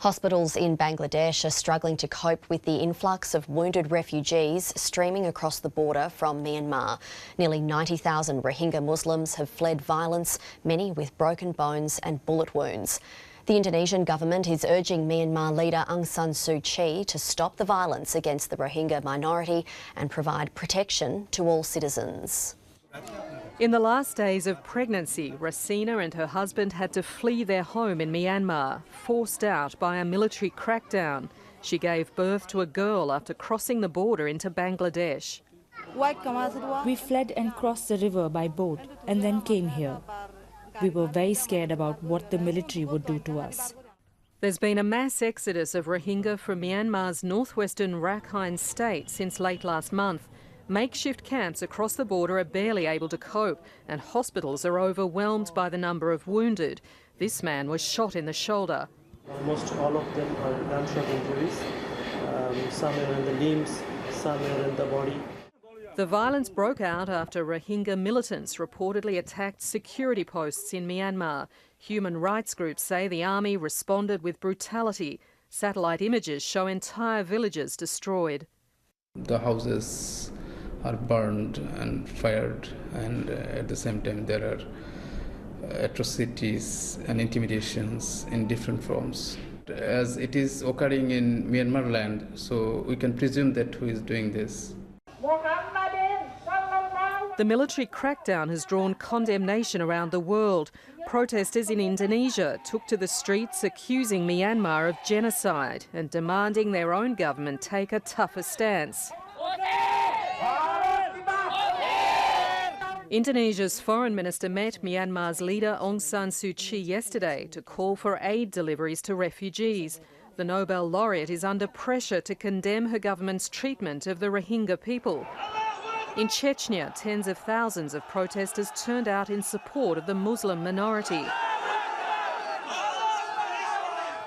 Hospitals in Bangladesh are struggling to cope with the influx of wounded refugees streaming across the border from Myanmar. Nearly 90,000 Rohingya Muslims have fled violence, many with broken bones and bullet wounds. The Indonesian government is urging Myanmar leader Aung San Suu Kyi to stop the violence against the Rohingya minority and provide protection to all citizens. In the last days of pregnancy, Rasina and her husband had to flee their home in Myanmar, forced out by a military crackdown. She gave birth to a girl after crossing the border into Bangladesh. We fled and crossed the river by boat and then came here. We were very scared about what the military would do to us. There's been a mass exodus of Rohingya from Myanmar's northwestern Rakhine state since late last month. Makeshift camps across the border are barely able to cope, and hospitals are overwhelmed by the number of wounded. This man was shot in the shoulder. Almost all of them are gunshot injuries. Some are in the limbs, some are in the body. The violence broke out after Rohingya militants reportedly attacked security posts in Myanmar. Human rights groups say the army responded with brutality. Satellite images show entire villages destroyed. The houses are burned and fired, and at the same time there are atrocities and intimidations in different forms. As it is occurring in Myanmar land, so we can presume that who is doing this. The military crackdown has drawn condemnation around the world. Protesters in Indonesia took to the streets accusing Myanmar of genocide and demanding their own government take a tougher stance. Indonesia's foreign minister met Myanmar's leader Aung San Suu Kyi yesterday to call for aid deliveries to refugees. The Nobel laureate is under pressure to condemn her government's treatment of the Rohingya people. In Chechnya, tens of thousands of protesters turned out in support of the Muslim minority.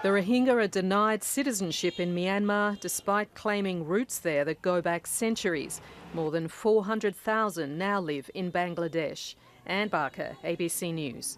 The Rohingya are denied citizenship in Myanmar despite claiming roots there that go back centuries. More than 400,000 now live in Bangladesh. Anne Barker, ABC News.